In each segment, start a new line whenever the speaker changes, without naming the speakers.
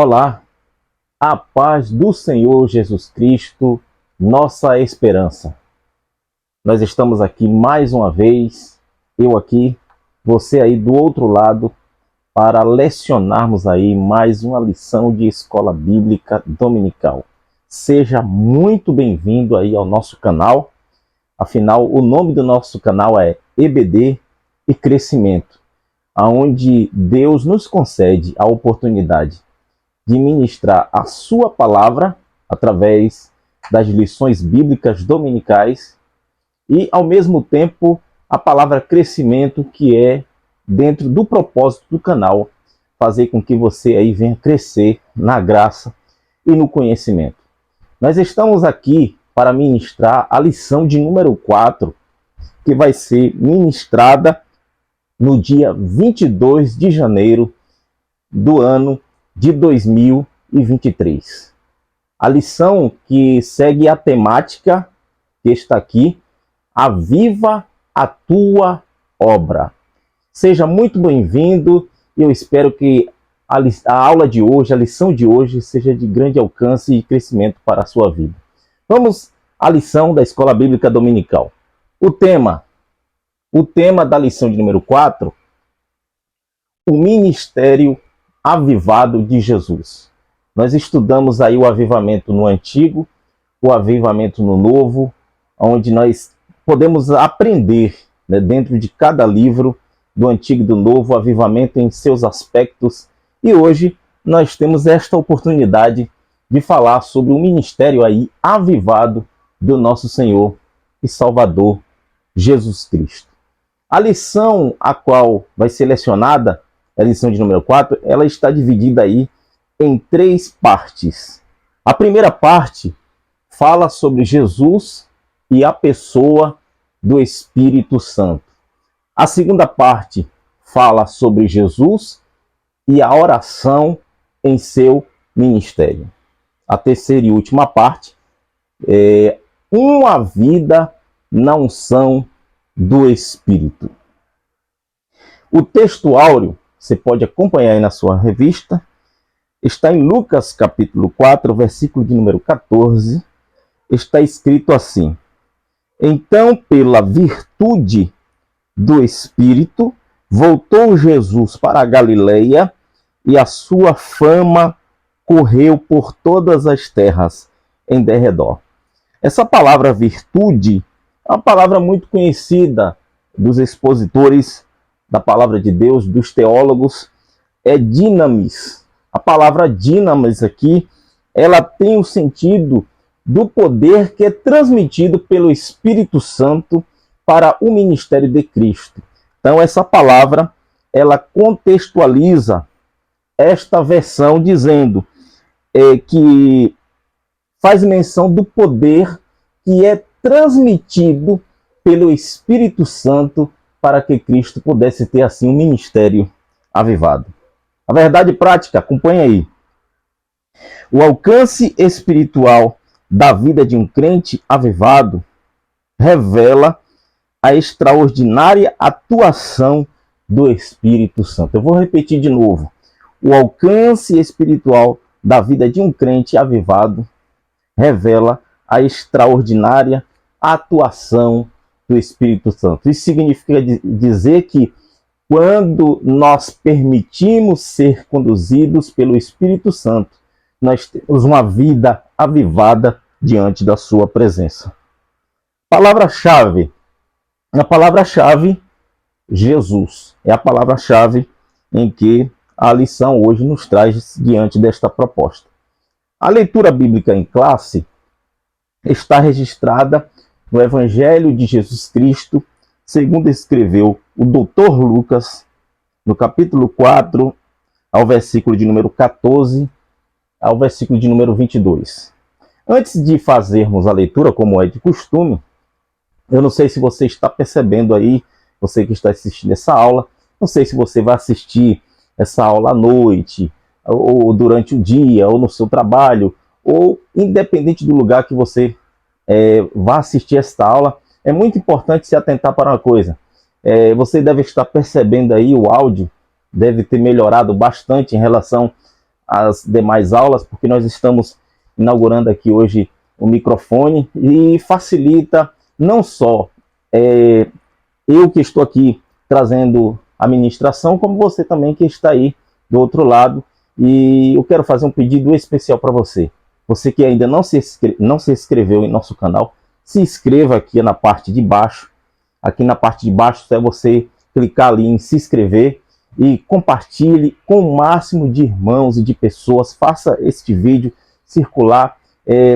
Olá, a paz do Senhor Jesus Cristo, nossa esperança. Nós estamos aqui mais uma vez, eu aqui, você aí do outro lado, para lecionarmos aí mais uma lição de escola bíblica dominical. Seja muito bem-vindo aí ao nosso canal. Afinal, o nome do nosso canal é EBD e Crescimento, onde Deus nos concede a oportunidade de ministrar a sua palavra através das lições bíblicas dominicais e, ao mesmo tempo, a palavra crescimento, que é dentro do propósito do canal, fazer com que você aí venha crescer na graça e no conhecimento. Nós estamos aqui para ministrar a lição de número 4, que vai ser ministrada no dia 22 de janeiro do ano de 2023. A lição que segue a temática que está aqui: aviva a tua obra. Seja muito bem-vindo e eu espero que a aula de hoje, a lição de hoje, seja de grande alcance e crescimento para a sua vida. Vamos à lição da Escola Bíblica Dominical. O tema da lição de número 4, o ministério avivado de Jesus. Nós estudamos aí o avivamento no Antigo, o avivamento no Novo, onde nós podemos aprender, né, dentro de cada livro do Antigo e do Novo, o avivamento em seus aspectos. E hoje nós temos esta oportunidade de falar sobre o ministério aí avivado do nosso Senhor e Salvador Jesus Cristo. A lição a qual vai ser lecionada, a lição de número 4, ela está dividida aí em 3 partes. A primeira parte fala sobre Jesus e a pessoa do Espírito Santo. A segunda parte fala sobre Jesus e a oração em seu ministério. A terceira e última parte é uma vida na unção do Espírito. O texto áureo, você pode acompanhar aí na sua revista, está em Lucas capítulo 4, versículo de número 14, está escrito assim: então, pela virtude do Espírito, voltou Jesus para a Galileia, e a sua fama correu por todas as terras em derredor. Essa palavra virtude é uma palavra muito conhecida dos expositores da palavra de Deus, dos teólogos, é dinamis. A palavra dinamis aqui, ela tem o sentido do poder que é transmitido pelo Espírito Santo para o ministério de Cristo. Então, essa palavra, ela contextualiza esta versão dizendo que faz menção do poder que é transmitido pelo Espírito Santo para que Cristo pudesse ter assim um ministério avivado. A verdade prática, acompanhe aí. O alcance espiritual da vida de um crente avivado revela a extraordinária atuação do Espírito Santo. Eu vou repetir de novo. O alcance espiritual da vida de um crente avivado revela a extraordinária atuação do Espírito Santo. Isso significa dizer que quando nós permitimos ser conduzidos pelo Espírito Santo, nós temos uma vida avivada diante da sua presença. Palavra-chave. A palavra-chave, Jesus. É a palavra-chave em que a lição hoje nos traz diante desta proposta. A leitura bíblica em classe está registrada no Evangelho de Jesus Cristo, segundo escreveu o Dr. Lucas, no capítulo 4, ao versículo de número 14, ao versículo de número 22. Antes de fazermos a leitura, como é de costume, eu não sei se você está percebendo aí, você que está assistindo essa aula, não sei se você vai assistir essa aula à noite, ou durante o dia, ou no seu trabalho, ou independente do lugar que você vá assistir esta aula, é muito importante se atentar para uma coisa. Você deve estar percebendo aí, o áudio deve ter melhorado bastante em relação as demais aulas, porque nós estamos inaugurando aqui hoje o microfone e facilita não só eu que estou aqui trazendo a ministração, como você também que está aí do outro lado. E eu quero fazer um pedido especial para você. Você que ainda não se inscreveu em nosso canal, se inscreva aqui na parte de baixo. Aqui na parte de baixo é você clicar ali em se inscrever e compartilhe com o máximo de irmãos e de pessoas. Faça este vídeo circular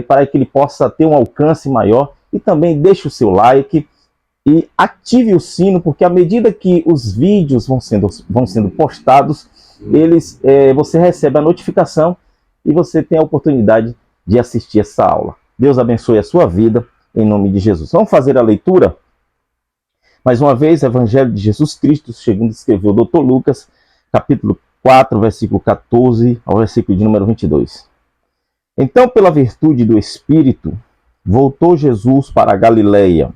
para que ele possa ter um alcance maior. E também deixe o seu like e ative o sino, porque à medida que os vídeos vão sendo postados, você recebe a notificação e você tem a oportunidade de assistir essa aula. Deus abençoe a sua vida, em nome de Jesus. Vamos fazer a leitura? Mais uma vez, Evangelho de Jesus Cristo, segundo escreveu o Dr. Lucas, capítulo 4, versículo 14 ao versículo de número 22. Então, pela virtude do Espírito, voltou Jesus para a Galileia,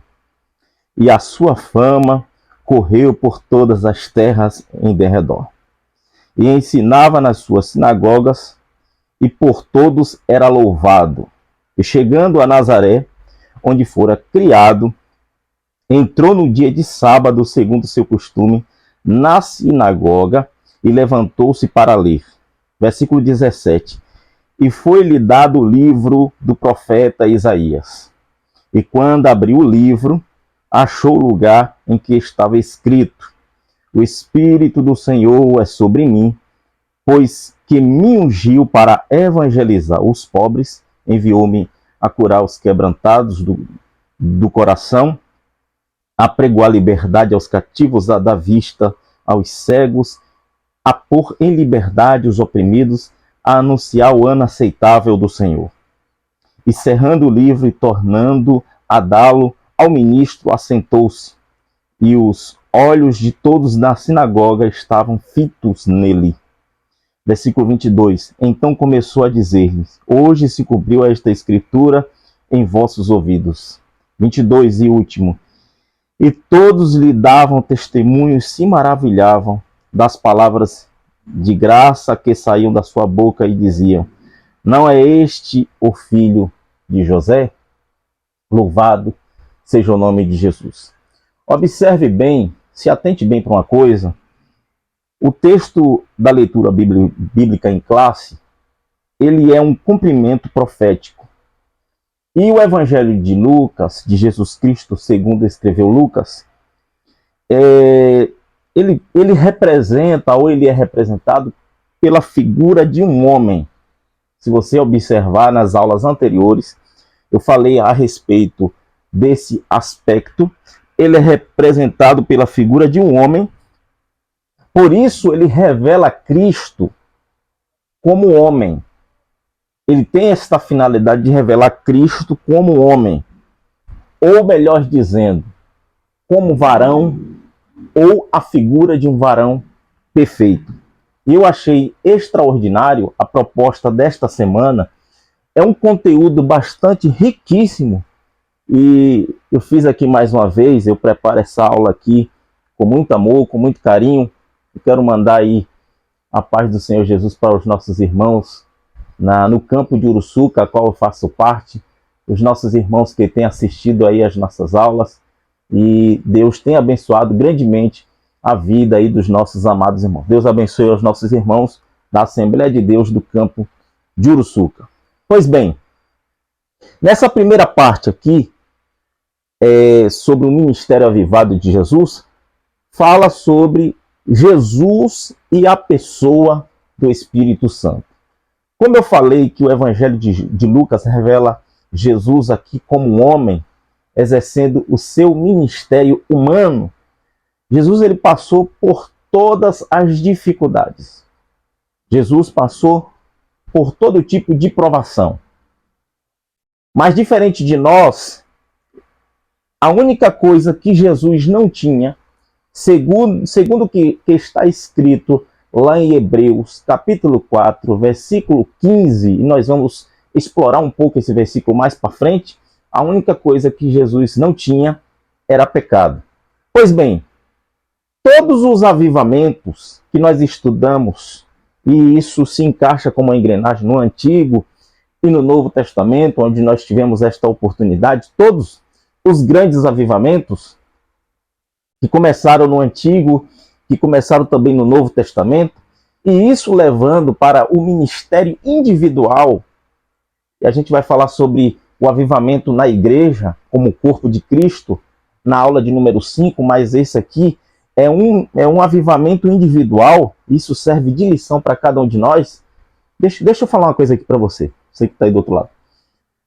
e a sua fama correu por todas as terras em derredor. E ensinava nas suas sinagogas, e por todos era louvado. E chegando a Nazaré, onde fora criado, entrou no dia de sábado, segundo seu costume, na sinagoga, e levantou-se para ler. Versículo 17. E foi-lhe dado o livro do profeta Isaías. E quando abriu o livro, achou o lugar em que estava escrito: O Espírito do Senhor é sobre mim, pois que me ungiu para evangelizar os pobres, enviou-me a curar os quebrantados do coração, a pregoar liberdade aos cativos, a dar vista aos cegos, a pôr em liberdade os oprimidos, a anunciar o ano aceitável do Senhor. E cerrando o livro e tornando a dá-lo ao ministro, assentou-se, e os olhos de todos na sinagoga estavam fitos nele. Versículo 22. Então começou a dizer-lhes: Hoje se cumpriu esta escritura em vossos ouvidos. 22 e último. E todos lhe davam testemunho e se maravilhavam das palavras de graça que saíam da sua boca e diziam: Não é este o filho de José? Louvado seja o nome de Jesus. Observe bem, se atente bem para uma coisa. O texto da leitura bíblica em classe, ele é um cumprimento profético. E o Evangelho de Lucas, de Jesus Cristo, segundo escreveu Lucas, ele representa, ou ele é representado pela figura de um homem. Se você observar nas aulas anteriores, eu falei a respeito desse aspecto. Ele é representado pela figura de um homem. Por isso, ele revela Cristo como homem. Ele tem esta finalidade de revelar Cristo como homem. Ou melhor dizendo, como varão, ou a figura de um varão perfeito. E eu achei extraordinário a proposta desta semana. É um conteúdo bastante riquíssimo. E eu fiz aqui mais uma vez, eu preparo essa aula aqui com muito amor, com muito carinho. Eu quero mandar aí a paz do Senhor Jesus para os nossos irmãos no campo de Uruçuca, a qual eu faço parte, os nossos irmãos que têm assistido aí as nossas aulas, e Deus tem abençoado grandemente a vida aí dos nossos amados irmãos. Deus abençoe os nossos irmãos da Assembleia de Deus do campo de Uruçuca. Pois bem, nessa primeira parte aqui, sobre o ministério avivado de Jesus, fala sobre Jesus e a pessoa do Espírito Santo. Como eu falei que o Evangelho de Lucas revela Jesus aqui como um homem, exercendo o seu ministério humano, Jesus ele passou por todas as dificuldades. Jesus passou por todo tipo de provação. Mas diferente de nós, a única coisa que Jesus não tinha, segundo o que está escrito lá em Hebreus, capítulo 4, versículo 15, e nós vamos explorar um pouco esse versículo mais para frente, a única coisa que Jesus não tinha era pecado. Pois bem, todos os avivamentos que nós estudamos e isso se encaixa como uma engrenagem no Antigo e no Novo Testamento, onde nós tivemos esta oportunidade. Todos os grandes avivamentos que começaram no Antigo, que começaram também no Novo Testamento, e isso levando para o ministério individual. E a gente vai falar sobre o avivamento na igreja, como corpo de Cristo, na aula de número 5, mas esse aqui é um avivamento individual. Isso serve de lição para cada um de nós. Deixa eu falar uma coisa aqui para você que está aí do outro lado.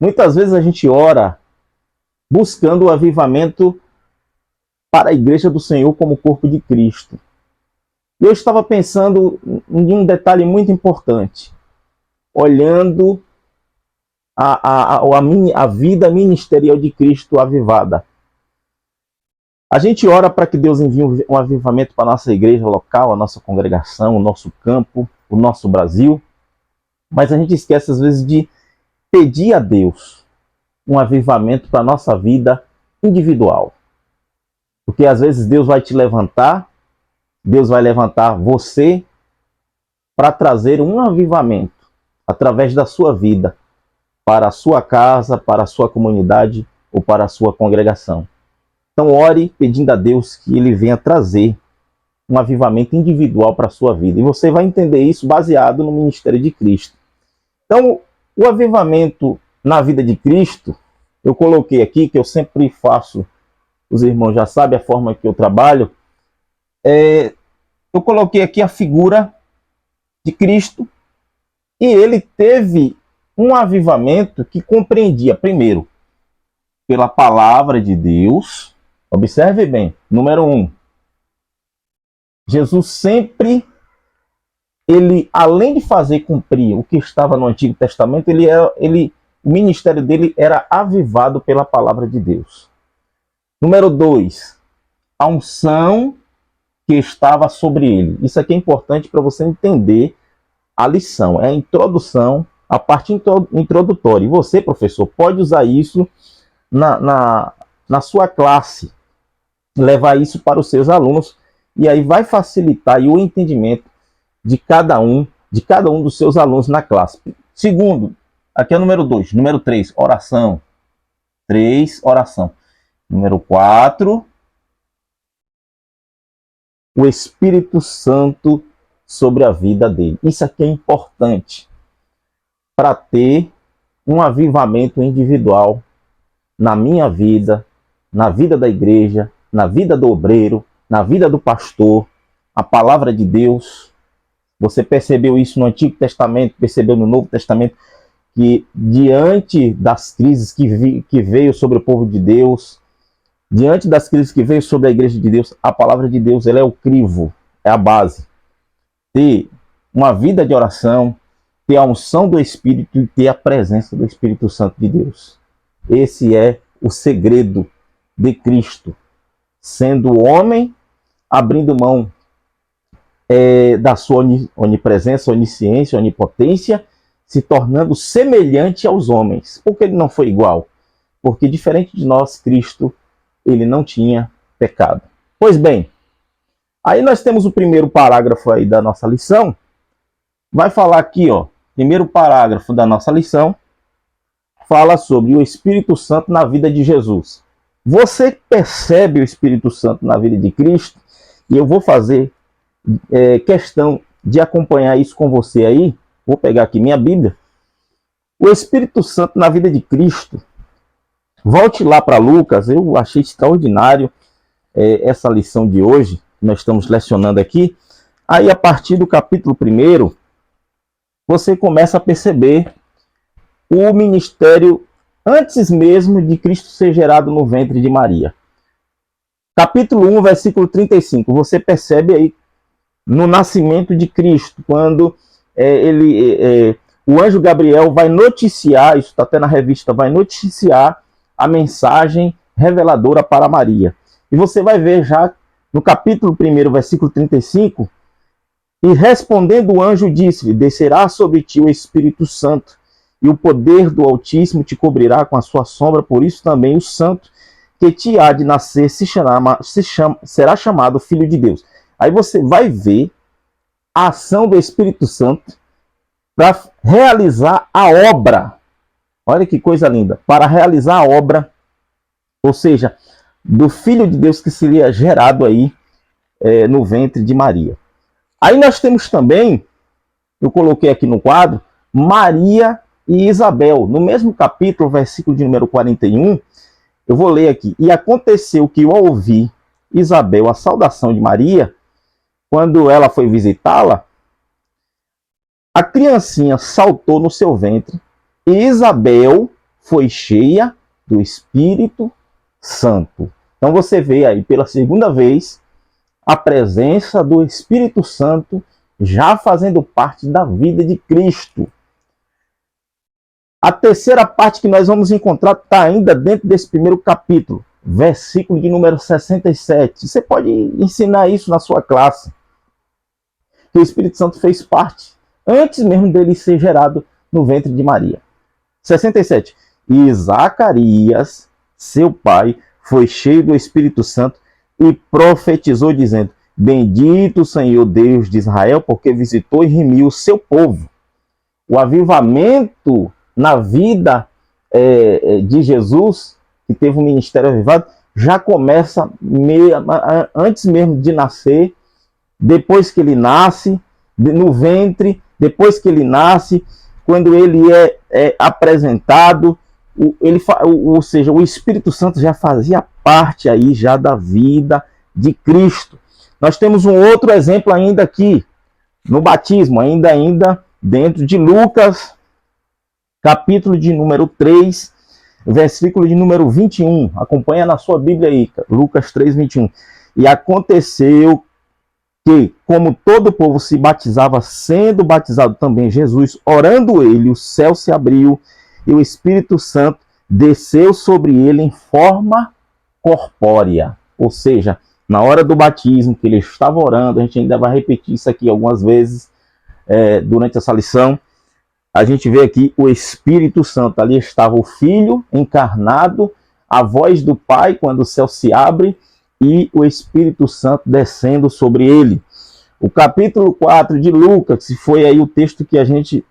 Muitas vezes a gente ora buscando o avivamento para a igreja do Senhor como corpo de Cristo. E eu estava pensando em um detalhe muito importante, olhando a vida ministerial de Cristo avivada. A gente ora para que Deus envie um avivamento para a nossa igreja local, a nossa congregação, o nosso campo, o nosso Brasil, mas a gente esquece às vezes de pedir a Deus um avivamento para a nossa vida individual. Porque às vezes Deus vai te levantar, Deus vai levantar você para trazer um avivamento através da sua vida para a sua casa, para a sua comunidade ou para a sua congregação. Então ore pedindo a Deus que Ele venha trazer um avivamento individual para a sua vida. E você vai entender isso baseado no ministério de Cristo. Então, o avivamento na vida de Cristo, eu coloquei aqui, que eu sempre faço, os irmãos já sabem a forma que eu trabalho, eu coloquei aqui a figura de Cristo, e ele teve um avivamento que compreendia, primeiro, pela palavra de Deus. Observe bem, número 1, Jesus sempre, ele, além de fazer cumprir o que estava no Antigo Testamento, o ministério dele era avivado pela palavra de Deus. Número 2, a unção que estava sobre ele. Isso aqui é importante para você entender a lição, é a introdução, a parte introdutória. E você, professor, pode usar isso na sua classe, levar isso para os seus alunos, e aí vai facilitar aí o entendimento de cada um dos seus alunos na classe. Segundo, aqui é o número 2. Número 3, oração. 3, oração. Número 4, o Espírito Santo sobre a vida dele. Isso aqui é importante para ter um avivamento individual na minha vida, na vida da igreja, na vida do obreiro, na vida do pastor. A palavra de Deus, você percebeu isso no Antigo Testamento, percebeu no Novo Testamento, que diante das crises que veio sobre o povo de Deus, diante das crises que veio sobre a igreja de Deus, a palavra de Deus, ela é o crivo, é a base. Ter uma vida de oração, ter a unção do Espírito e ter a presença do Espírito Santo de Deus. Esse é o segredo de Cristo, sendo homem, abrindo mão da sua onipresença, onisciência, onipotência, se tornando semelhante aos homens. Por que ele não foi igual? Porque diferente de nós, Cristo, ele não tinha pecado. Pois bem, aí nós temos o primeiro parágrafo aí da nossa lição. Vai falar aqui, ó, primeiro parágrafo da nossa lição, fala sobre o Espírito Santo na vida de Jesus. Você percebe o Espírito Santo na vida de Cristo? E eu vou fazer questão de acompanhar isso com você aí. Vou pegar aqui minha Bíblia. O Espírito Santo na vida de Cristo. Volte lá para Lucas. Eu achei extraordinário essa lição de hoje, que nós estamos lecionando aqui. Aí, a partir do capítulo 1, você começa a perceber o ministério antes mesmo de Cristo ser gerado no ventre de Maria. Capítulo 1, versículo 35. Você percebe aí no nascimento de Cristo, quando o anjo Gabriel vai noticiar, isso está até na revista, vai noticiar a mensagem reveladora para Maria. E você vai ver já no capítulo 1, versículo 35, e respondendo o anjo disse-lhe, descerá sobre ti o Espírito Santo, e o poder do Altíssimo te cobrirá com a sua sombra, por isso também o santo que te há de nascer será chamado Filho de Deus. Aí você vai ver a ação do Espírito Santo para realizar a obra. Olha que coisa linda. Para realizar a obra, ou seja, do Filho de Deus que seria gerado aí no ventre de Maria. Aí nós temos também, eu coloquei aqui no quadro, Maria e Isabel. No mesmo capítulo, versículo de número 41, eu vou ler aqui. E aconteceu que, ao ouvir Isabel a saudação de Maria, quando ela foi visitá-la, a criancinha saltou no seu ventre e Isabel foi cheia do Espírito Santo. Então você vê aí pela segunda vez a presença do Espírito Santo já fazendo parte da vida de Cristo. A terceira parte que nós vamos encontrar está ainda dentro desse primeiro capítulo, versículo de número 67. Você pode ensinar isso na sua classe. Que o Espírito Santo fez parte, antes mesmo dele ser gerado no ventre de Maria. 67. E Zacarias, seu pai, foi cheio do Espírito Santo e profetizou, dizendo: Bendito o Senhor Deus de Israel, porque visitou e remiu o seu povo. O avivamento na vida de Jesus, que teve um ministério avivado, já começa antes mesmo de nascer, depois que ele nasce, no ventre, depois que ele nasce, quando ele é apresentado, ou seja, o Espírito Santo já fazia parte aí já da vida de Cristo. Nós temos um outro exemplo ainda aqui, no batismo, ainda dentro de Lucas, capítulo de número 3, versículo de número 21. Acompanha na sua Bíblia aí, Lucas 3, 21. E aconteceu que, como todo o povo se batizava, sendo batizado também Jesus, orando ele, o céu se abriu e o Espírito Santo desceu sobre ele em forma corpórea. Ou seja, na hora do batismo, que ele estava orando, a gente ainda vai repetir isso aqui algumas vezes durante essa lição, a gente vê aqui o Espírito Santo. Ali estava o Filho encarnado, a voz do Pai quando o céu se abre, e o Espírito Santo descendo sobre ele. O capítulo 4 de Lucas, que foi aí o texto que a gente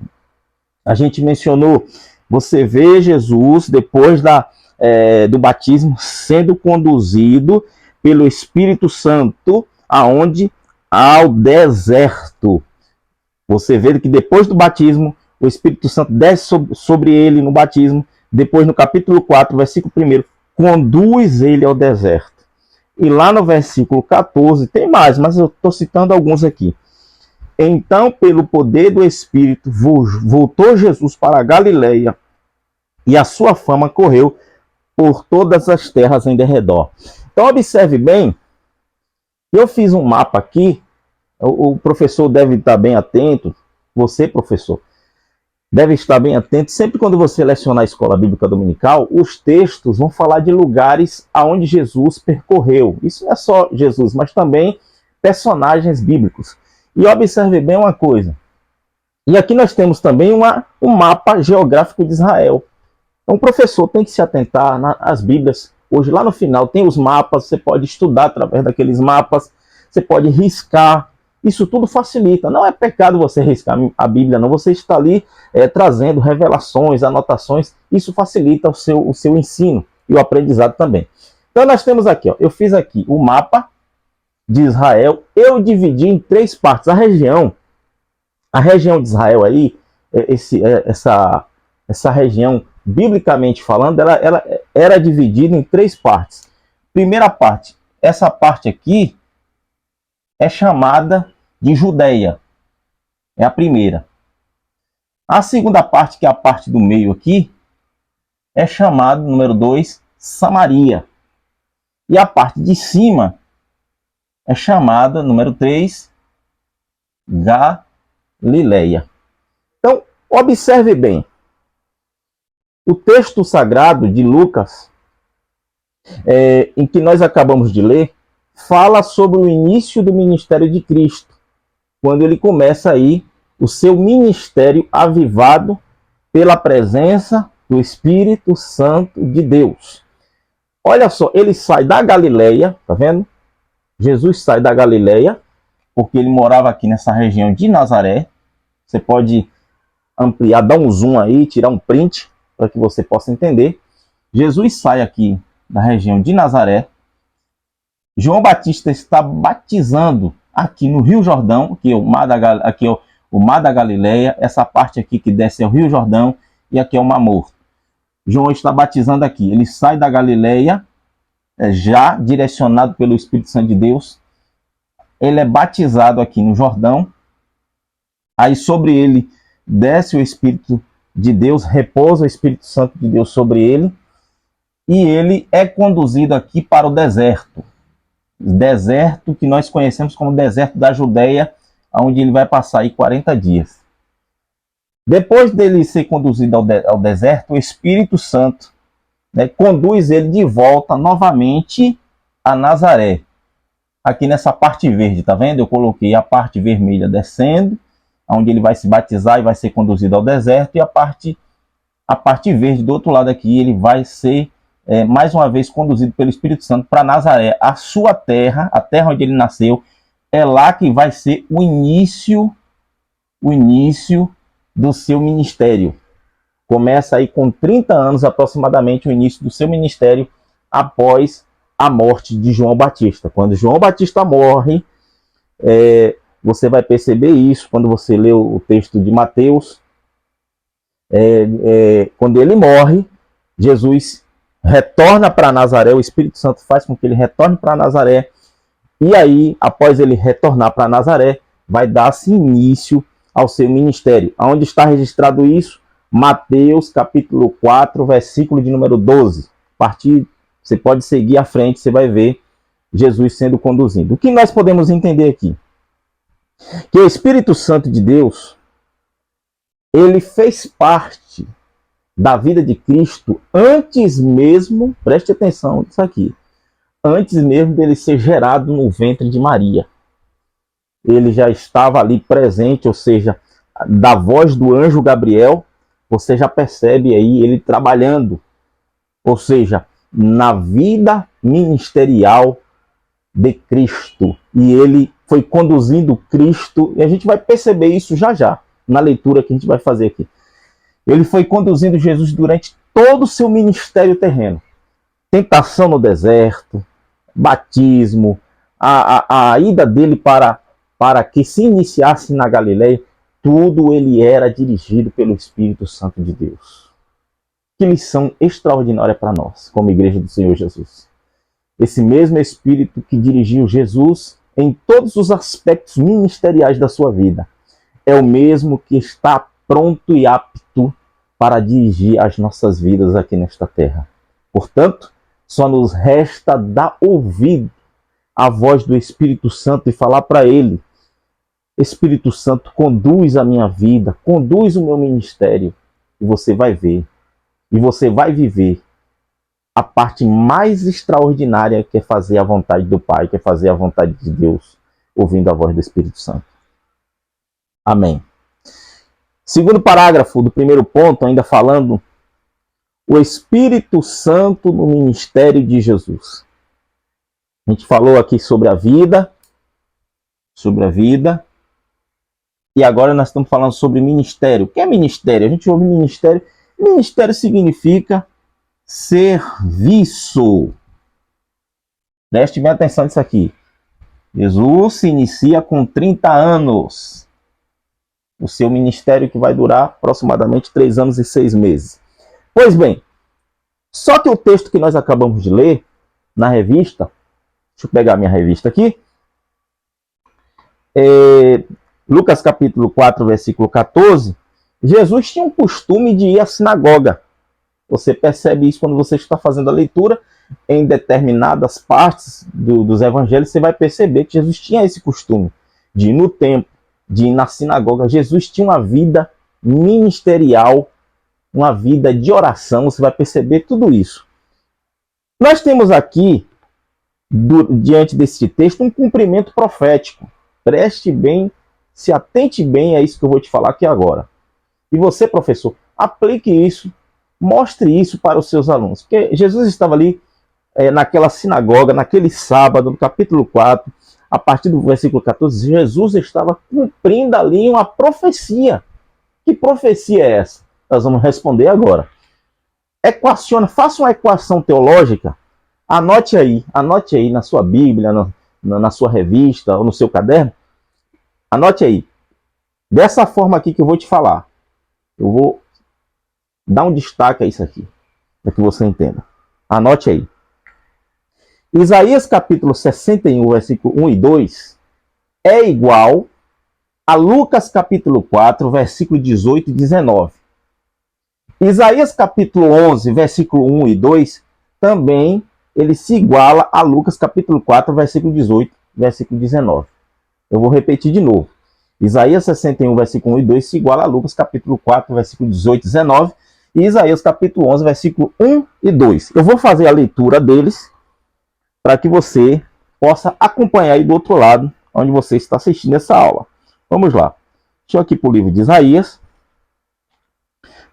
mencionou, você vê Jesus, depois do batismo, sendo conduzido pelo Espírito Santo, aonde? Ao deserto. Você vê que depois do batismo, o Espírito Santo desce sobre ele no batismo, depois no capítulo 4, versículo 1, conduz ele ao deserto. E lá no versículo 14, tem mais, mas eu estou citando alguns aqui. Então, pelo poder do Espírito, voltou Jesus para a Galileia, e a sua fama correu por todas as terras em derredor. Então, observe bem, eu fiz um mapa aqui, o professor deve estar bem atento, você, professor, deve estar bem atento. Sempre quando você lecionar a Escola Bíblica Dominical, os textos vão falar de lugares aonde Jesus percorreu. Isso não é só Jesus, mas também personagens bíblicos. E observe bem uma coisa. E aqui nós temos também um mapa geográfico de Israel. Então o professor tem que se atentar às Bíblias. Hoje lá no final tem os mapas, você pode estudar através daqueles mapas, você pode riscar. Isso tudo facilita. Não é pecado você riscar a Bíblia, não. Você está ali trazendo revelações, anotações. Isso facilita o seu ensino e o aprendizado também. Então nós temos aqui, ó, eu fiz aqui o mapa de Israel. Eu dividi em 3 partes. A região de Israel aí, essa região, biblicamente falando, ela era dividida em 3 partes. Primeira parte, essa parte aqui é chamada de Judeia. É a primeira. A segunda parte, que é a parte do meio aqui, é chamada, número 2, Samaria. E a parte de cima é chamada, número 3, Galileia. Então, observe bem. O texto sagrado de Lucas, em que nós acabamos de ler, fala sobre o início do ministério de Cristo, quando ele começa aí o seu ministério avivado pela presença do Espírito Santo de Deus. Olha só, ele sai da Galileia, tá vendo? Jesus sai da Galileia porque ele morava aqui nessa região de Nazaré. Você pode ampliar, dar um zoom aí, tirar um print para que você possa entender. Jesus sai aqui da região de Nazaré. João Batista está batizando aqui no Rio Jordão, que é o Mar da Galileia. Essa parte aqui que desce é o Rio Jordão e aqui é o Mar Morto. João está batizando aqui. Ele sai da Galileia, já direcionado pelo Espírito Santo de Deus. Ele é batizado aqui no Jordão. Aí sobre ele desce o Espírito de Deus, repousa o Espírito Santo de Deus sobre ele. E ele é conduzido aqui para o deserto. Deserto que nós conhecemos como deserto da Judéia, onde ele vai passar aí 40 dias. Depois dele ser conduzido ao deserto, o Espírito Santo, né, conduz ele de volta novamente a Nazaré. Aqui nessa parte verde, tá vendo? Eu coloquei a parte vermelha descendo, onde ele vai se batizar e vai ser conduzido ao deserto, e a parte verde do outro lado aqui, ele vai ser mais uma vez conduzido pelo Espírito Santo para Nazaré, a sua terra, a terra onde ele nasceu. É lá que vai ser o início do seu ministério. Começa aí com 30 anos aproximadamente o início do seu ministério, após a morte de João Batista. Quando João Batista morre, você vai perceber isso quando você lê o texto de Mateus. Quando ele morre, Jesus retorna para Nazaré, o Espírito Santo faz com que ele retorne para Nazaré, e aí, após ele retornar para Nazaré, vai dar-se início ao seu ministério. Onde está registrado isso? Mateus capítulo 4, versículo de número 12. A partir, você pode seguir à frente, você vai ver Jesus sendo conduzido. O que nós podemos entender aqui? Que o Espírito Santo de Deus, ele fez parte da vida de Cristo antes mesmo, preste atenção nisso aqui, antes mesmo dele ser gerado no ventre de Maria. Ele já estava ali presente, ou seja, da voz do anjo Gabriel, você já percebe aí ele trabalhando, ou seja, na vida ministerial de Cristo. E ele foi conduzindo Cristo, e a gente vai perceber isso já já, na leitura que a gente vai fazer aqui. Ele foi conduzindo Jesus durante todo o seu ministério terreno. Tentação no deserto, batismo, a ida dele para que se iniciasse na Galileia, tudo ele era dirigido pelo Espírito Santo de Deus. Que lição extraordinária para nós, como Igreja do Senhor Jesus. Esse mesmo Espírito que dirigiu Jesus em todos os aspectos ministeriais da sua vida, é o mesmo que está pronto e apto para dirigir as nossas vidas aqui nesta terra. Portanto, só nos resta dar ouvido à voz do Espírito Santo e falar para ele: Espírito Santo, conduz a minha vida, conduz o meu ministério, e você vai ver, e você vai viver a parte mais extraordinária, que é fazer a vontade do Pai, que é fazer a vontade de Deus, ouvindo a voz do Espírito Santo. Amém. Segundo parágrafo do primeiro ponto, ainda falando, o Espírito Santo no ministério de Jesus. A gente falou aqui sobre a vida, e agora nós estamos falando sobre ministério. O que é ministério? A gente ouve ministério. Ministério significa serviço. Preste bem atenção nisso aqui. Jesus se inicia com 30 anos. O seu ministério, que vai durar aproximadamente 3 anos e 6 meses. Pois bem, só que o texto que nós acabamos de ler na revista, deixa eu pegar minha revista aqui, Lucas capítulo 4, versículo 14, Jesus tinha um costume de ir à sinagoga. Você percebe isso quando você está fazendo a leitura em determinadas partes dos evangelhos, você vai perceber que Jesus tinha esse costume de ir no templo, de ir na sinagoga. Jesus tinha uma vida ministerial, uma vida de oração, você vai perceber tudo isso. Nós temos aqui, diante desse texto, um cumprimento profético. Preste bem, se atente bem a isso que eu vou te falar aqui agora. E você, professor, aplique isso, mostre isso para os seus alunos. Porque Jesus estava ali naquela sinagoga, naquele sábado, no capítulo 4, a partir do versículo 14, Jesus estava cumprindo ali uma profecia. Que profecia é essa? Nós vamos responder agora. Equaciona, faça uma equação teológica, anote aí na sua Bíblia, na sua revista ou no seu caderno, anote aí. Dessa forma aqui que eu vou te falar. Eu vou dar um destaque a isso aqui, para que você entenda. Anote aí. Isaías capítulo 61, versículo 1 e 2 é igual a Lucas capítulo 4, versículo 18 e 19. Isaías capítulo 11, versículo 1 e 2 também ele se iguala a Lucas capítulo 4, versículo 18, versículo 19. Eu vou repetir de novo. Isaías 61, versículo 1 e 2 se iguala a Lucas capítulo 4, versículo 18 e 19. E Isaías capítulo 11, versículo 1 e 2. Eu vou fazer a leitura deles para que você possa acompanhar aí do outro lado, onde você está assistindo essa aula. Vamos lá. Deixa eu aqui para o livro de Isaías.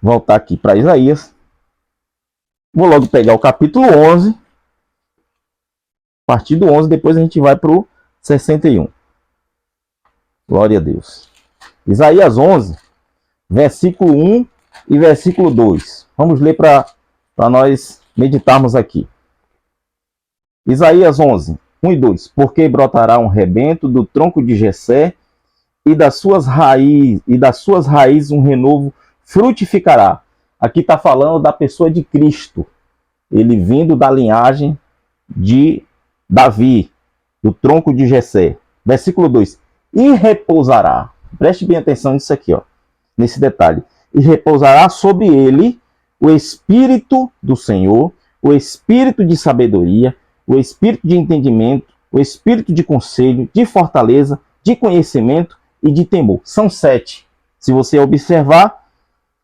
Voltar aqui para Isaías. Vou logo pegar o capítulo 11. A partir do 11, depois a gente vai para o 61. Glória a Deus. Isaías 11, versículo 1 e versículo 2. Vamos ler para nós meditarmos aqui. Isaías 11, 1 e 2. Porque brotará um rebento do tronco de Jessé, e das suas raízes um renovo frutificará. Aqui está falando da pessoa de Cristo. Ele vindo da linhagem de Davi, do tronco de Jessé. Versículo 2. E repousará. Preste bem atenção nisso aqui, ó, nesse detalhe. E repousará sobre ele o Espírito do Senhor, o Espírito de sabedoria, o Espírito de entendimento, o Espírito de conselho, de fortaleza, de conhecimento e de temor. São 7. Se você observar,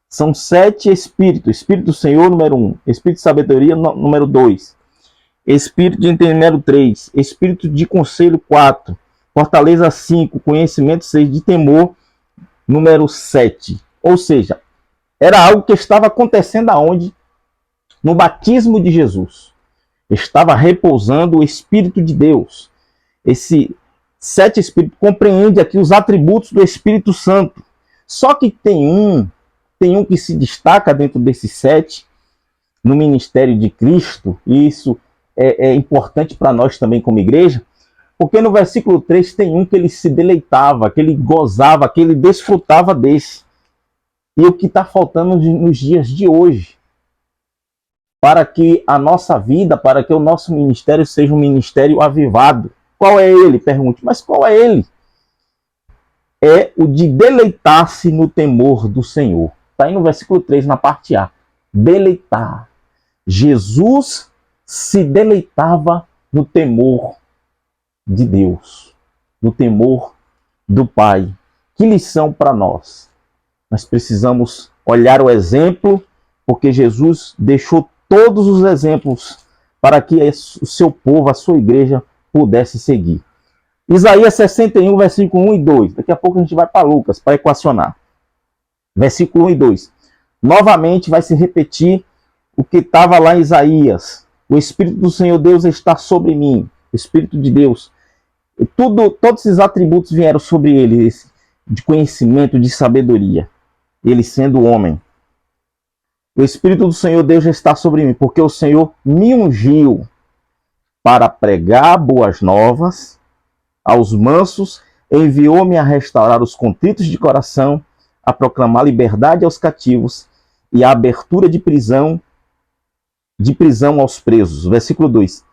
são 7 espíritos. Espírito do Senhor, número 1. Espírito de sabedoria, número 2. Espírito de entendimento, 3. Espírito de conselho, 4. Fortaleza, 5. Conhecimento, 6. De temor, número 7. Ou seja, era algo que estava acontecendo aonde? No batismo de Jesus. Estava repousando o Espírito de Deus. Esse 7 espíritos compreende aqui os atributos do Espírito Santo. Só que tem um que se destaca dentro desses 7 no ministério de Cristo, e isso é importante para nós também como igreja, porque no versículo 3 tem um que ele se deleitava, que ele gozava, que ele desfrutava desse. E o que está faltando nos dias de hoje, para que a nossa vida, para que o nosso ministério seja um ministério avivado. Qual é ele? Pergunte, mas qual é ele? É o de deleitar-se no temor do Senhor. Está aí no versículo 3, na parte A. Deleitar. Jesus se deleitava no temor de Deus, no temor do Pai. Que lição para nós? Nós precisamos olhar o exemplo, porque Jesus deixou todos os exemplos para que o seu povo, a sua igreja, pudesse seguir. Isaías 61, versículo 1 e 2. Daqui a pouco a gente vai para Lucas, para equacionar. Versículo 1 e 2. Novamente vai se repetir o que estava lá em Isaías. O Espírito do Senhor Deus está sobre mim. O Espírito de Deus. Todos esses atributos vieram sobre ele, de conhecimento, de sabedoria. Ele sendo homem. O Espírito do Senhor Deus já está sobre mim, porque o Senhor me ungiu para pregar boas novas aos mansos, enviou-me a restaurar os contritos de coração, a proclamar liberdade aos cativos e a abertura de prisão aos presos. Versículo 2.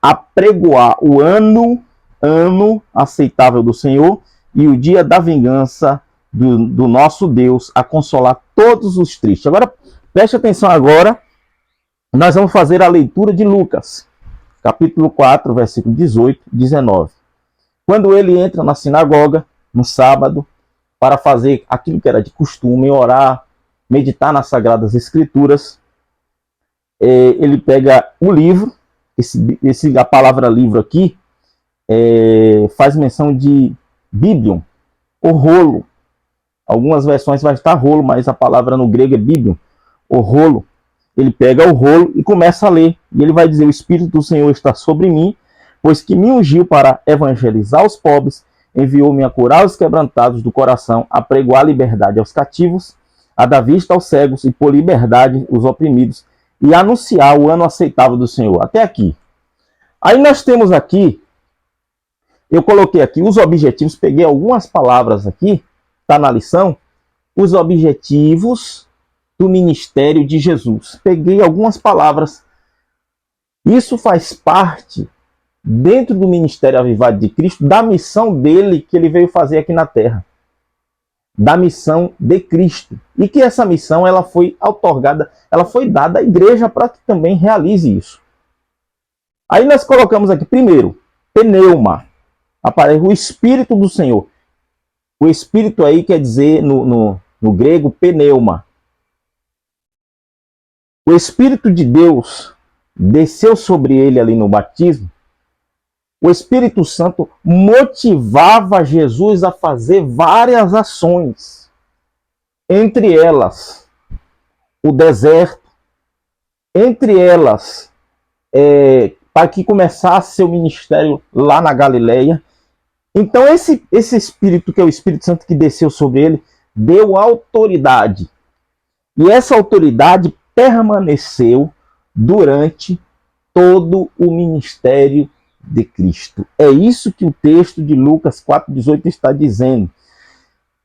Apregoar o ano aceitável do Senhor e o dia da vingança do nosso Deus, a consolar todos os tristes. Agora, preste atenção agora, nós vamos fazer a leitura de Lucas, capítulo 4, versículo 18 e 19. Quando ele entra na sinagoga, no sábado, para fazer aquilo que era de costume, orar, meditar nas Sagradas Escrituras, ele pega o livro, a palavra livro aqui, faz menção de Biblion, o rolo. Algumas versões vai estar rolo, mas a palavra no grego é Biblion, o rolo. Ele pega o rolo e começa a ler. E ele vai dizer, o Espírito do Senhor está sobre mim, pois que me ungiu para evangelizar os pobres, enviou-me a curar os quebrantados do coração, a pregoar liberdade aos cativos, a dar vista aos cegos e por liberdade os oprimidos, e anunciar o ano aceitável do Senhor. Até aqui. Aí nós temos aqui, eu coloquei aqui os objetivos, peguei algumas palavras aqui, está na lição, os objetivos do ministério de Jesus. Peguei algumas palavras. Isso faz parte, dentro do ministério avivado de Cristo, da missão dele que ele veio fazer aqui na terra. Da missão de Cristo. E que essa missão ela foi outorgada, ela foi dada à igreja para que também realize isso. Aí nós colocamos aqui, primeiro, pneuma. Aparece o Espírito do Senhor. O Espírito aí quer dizer, no grego, pneuma. O Espírito de Deus desceu sobre ele ali no batismo. O Espírito Santo motivava Jesus a fazer várias ações. Entre elas, o deserto. Entre elas, para que começasse seu ministério lá na Galileia. Então esse Espírito, que é o Espírito Santo que desceu sobre ele, deu autoridade. E essa autoridade permaneceu durante todo o ministério de Cristo. É isso que o texto de Lucas 4,18 está dizendo.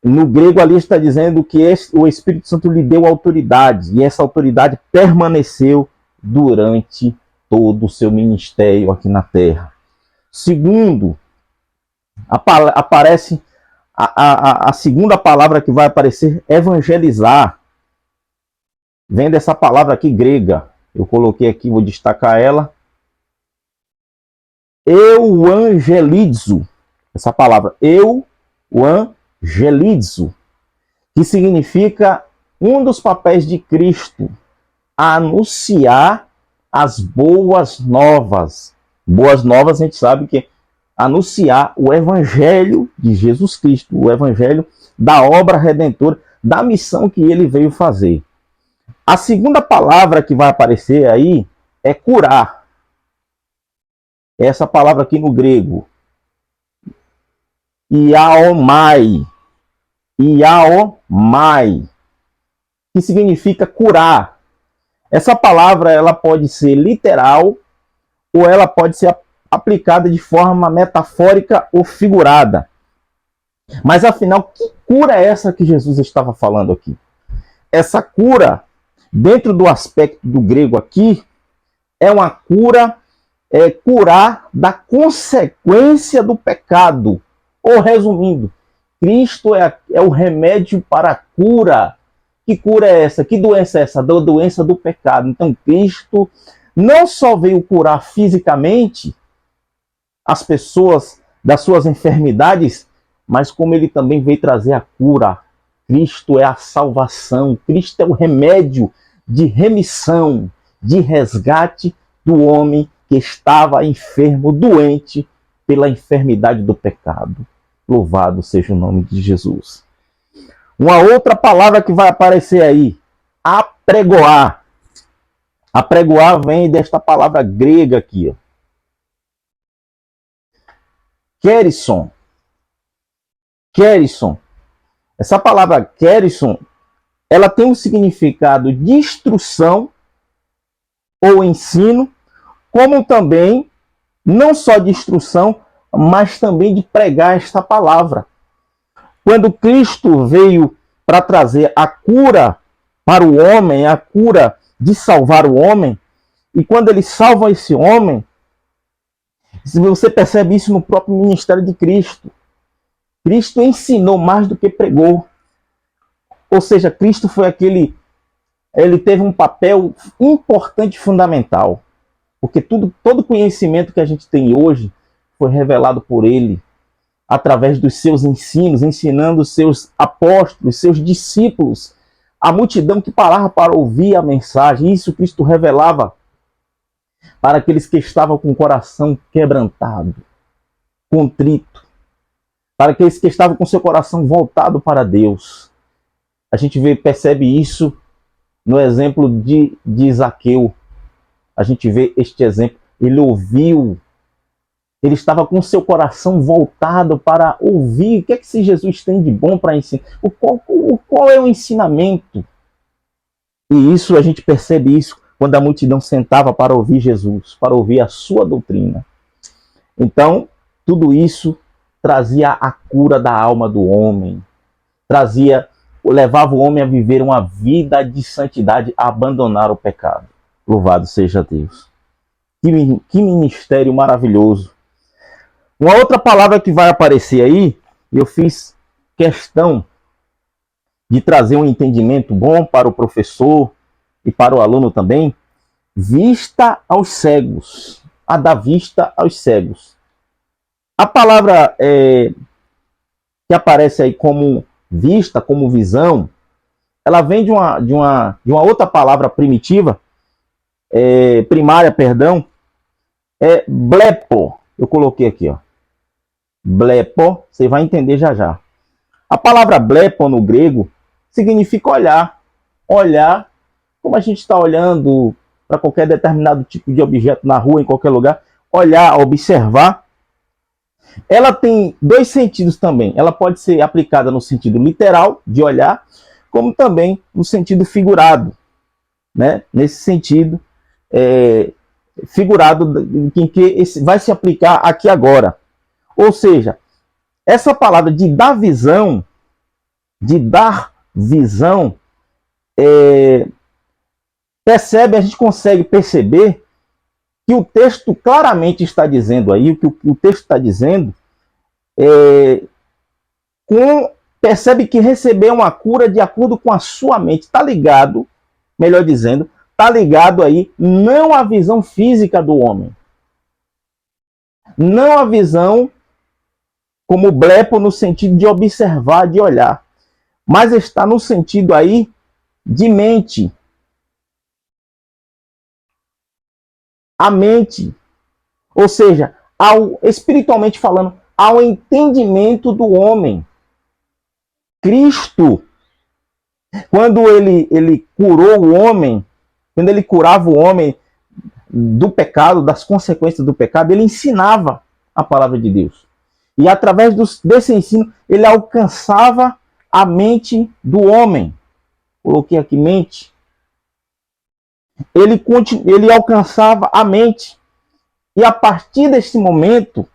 No grego ali está dizendo que o Espírito Santo lhe deu autoridade, e essa autoridade permaneceu durante todo o seu ministério aqui na terra. Segundo, aparece a segunda palavra que vai aparecer, evangelizar. Vem dessa palavra aqui grega. Eu coloquei aqui, vou destacar ela. Euangelizo. Essa palavra, euangelizo, que significa um dos papéis de Cristo, anunciar as boas novas. Boas novas, a gente sabe que é anunciar o evangelho de Jesus Cristo, o evangelho da obra redentora, da missão que ele veio fazer. A segunda palavra que vai aparecer aí é curar. Essa palavra aqui no grego, iaomai, que significa curar. Essa palavra ela pode ser literal ou ela pode ser aplicada de forma metafórica ou figurada. Mas afinal, que cura é essa que Jesus estava falando aqui? Essa cura, dentro do aspecto do grego aqui, é uma cura, curar da consequência do pecado. Ou resumindo, Cristo é o remédio para a cura. Que cura é essa? Que doença é essa? Da doença do pecado. Então Cristo não só veio curar fisicamente as pessoas das suas enfermidades, mas como ele também veio trazer a cura. Cristo é a salvação. Cristo é o remédio de remissão, de resgate do homem que estava enfermo, doente pela enfermidade do pecado. Louvado seja o nome de Jesus. Uma outra palavra que vai aparecer aí, apregoar. Apregoar vem desta palavra grega aqui, ó. Kérison. Essa palavra kérison, ela tem um significado de instrução ou ensino, como também, não só de instrução, mas também de pregar esta palavra. Quando Cristo veio para trazer a cura para o homem, a cura de salvar o homem, e quando ele salva esse homem, você percebe isso no próprio ministério de Cristo. Cristo ensinou mais do que pregou. Ou seja, Cristo foi ele teve um papel importante e fundamental. Porque todo conhecimento que a gente tem hoje foi revelado por ele, através dos seus ensinos, ensinando os seus apóstolos, seus discípulos, a multidão que parava para ouvir a mensagem. Isso Cristo revelava para aqueles que estavam com o coração quebrantado, contrito, para aqueles que estavam com seu coração voltado para Deus. A gente percebe isso no exemplo de Zaqueu. A gente vê este exemplo. Ele ouviu Ele estava com seu coração voltado para ouvir o que é que esse Jesus tem de bom para ensinar. Qual é o ensinamento? E isso, a gente percebe isso quando a multidão sentava para ouvir Jesus, para ouvir a sua doutrina. Então, tudo isso trazia a cura da alma do homem, levava o homem a viver uma vida de santidade, a abandonar o pecado. Louvado seja Deus. Que ministério maravilhoso. Uma outra palavra que vai aparecer aí, eu fiz questão de trazer um entendimento bom para o professor e para o aluno também. Vista aos cegos. A dar vista aos cegos. A palavra que aparece aí como vista, como visão, ela vem de uma outra palavra primitiva, primária, perdão, blepo. Eu coloquei aqui, ó. Blepo, você vai entender já já. A palavra blepo no grego significa olhar. Olhar, como a gente está olhando para qualquer determinado tipo de objeto na rua, em qualquer lugar. Olhar, observar. Ela tem dois sentidos também. Ela pode ser aplicada no sentido literal, de olhar, como também no sentido figurado. Né? Nesse sentido figurado, em que vai se aplicar aqui agora. Ou seja, essa palavra de dar visão, a gente consegue perceber que o texto claramente está dizendo aí, o que o texto está dizendo, percebe que receber uma cura de acordo com a sua mente, está ligado, melhor dizendo, está ligado aí não à visão física do homem, não à visão como blepo no sentido de observar, de olhar, mas está no sentido aí de mente. A mente, ou seja, espiritualmente falando, ao entendimento do homem. Cristo, quando ele curou o homem, quando ele curava o homem do pecado, das consequências do pecado, ele ensinava a palavra de Deus. E através desse ensino, ele alcançava a mente do homem. Coloquei aqui mente. Ele alcançava a mente. E a partir desse momento,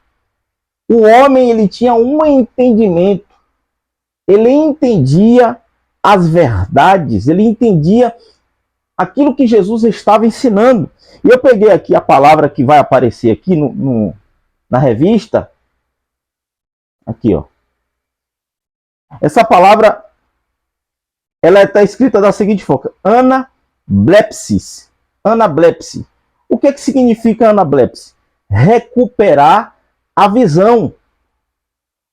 o homem ele tinha um entendimento. Ele entendia as verdades, ele entendia aquilo que Jesus estava ensinando. E eu peguei aqui a palavra que vai aparecer aqui na revista. Aqui, ó. Essa palavra, ela está escrita da seguinte forma: anablepsis. Anablepse. O que significa anablepse? Recuperar a visão.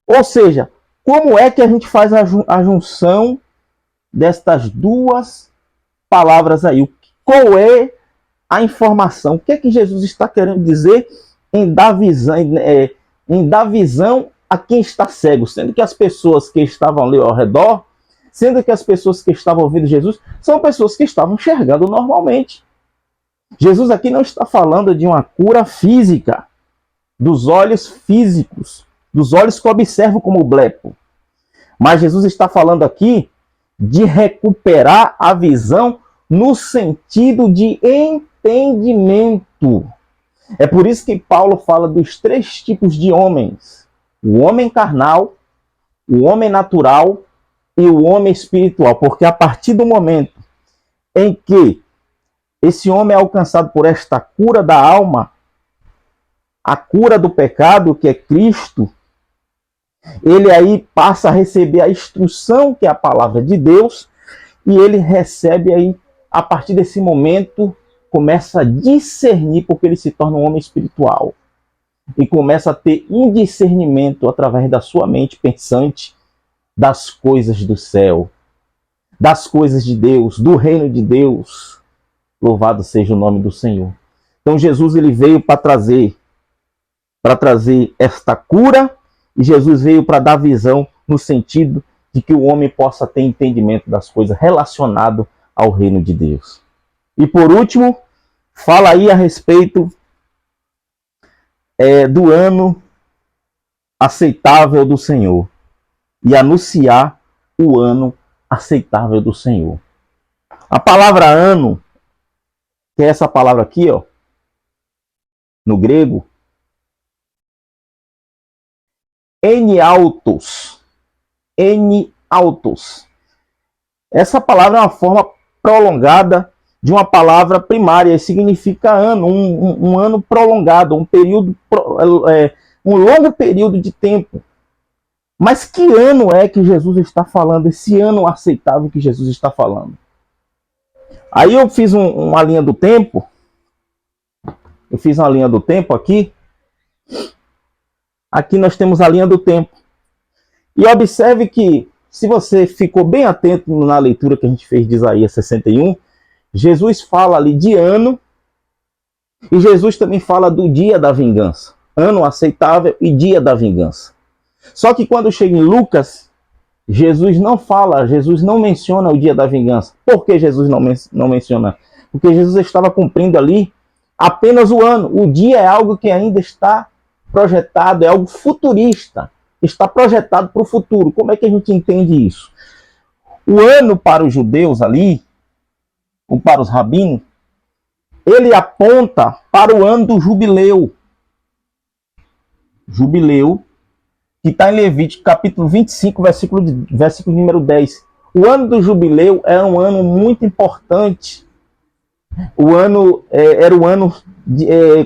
Ou seja, como é que a gente faz a junção destas duas palavras aí? Qual é a informação? O que é que Jesus está querendo dizer em dar visão a quem está cego? Sendo que as pessoas que estavam ali ao redor, sendo que as pessoas que estavam ouvindo Jesus, são pessoas que estavam enxergando normalmente. Jesus aqui não está falando de uma cura física, dos olhos físicos, dos olhos que observam como blepo. Mas Jesus está falando aqui de recuperar a visão no sentido de entendimento. É por isso que Paulo fala dos três tipos de homens: o homem carnal, o homem natural e o homem espiritual. Porque a partir do momento em que esse homem é alcançado por esta cura da alma, a cura do pecado, que é Cristo, ele aí passa a receber a instrução, que é a palavra de Deus, e ele recebe aí, a partir desse momento, começa a discernir, porque ele se torna um homem espiritual. E começa a ter um discernimento através da sua mente pensante das coisas do céu, das coisas de Deus, do reino de Deus. Louvado seja o nome do Senhor. Então Jesus ele veio para trazer esta cura, e Jesus veio para dar visão no sentido de que o homem possa ter entendimento das coisas relacionadas ao reino de Deus. E por último, fala aí a respeito do ano aceitável do Senhor e anunciar o ano aceitável do Senhor. A palavra ano, que é essa palavra aqui, ó, no grego, enautos. Enautos. Essa palavra é uma forma prolongada de uma palavra primária, e significa ano, um ano prolongado, um período, um longo período de tempo. Mas que ano é que Jesus está falando? Esse ano aceitável que Jesus está falando. Aí eu fiz uma linha do tempo. Eu fiz uma linha do tempo aqui. Aqui nós temos a linha do tempo. E observe que, se você ficou bem atento na leitura que a gente fez de Isaías 61, Jesus fala ali de ano, e Jesus também fala do dia da vingança. Ano aceitável e dia da vingança. Só que quando chega em Lucas, Jesus não fala, Jesus não menciona o dia da vingança. Por que Jesus não menciona? Porque Jesus estava cumprindo ali apenas o ano. O dia é algo que ainda está projetado, é algo futurista. Está projetado para o futuro. Como é que a gente entende isso? O ano para os judeus ali, ou para os rabinos, ele aponta para o ano do jubileu. Jubileu, que está em Levítico, capítulo 25, versículo número 10. O ano do jubileu era um ano muito importante. O ano era o ano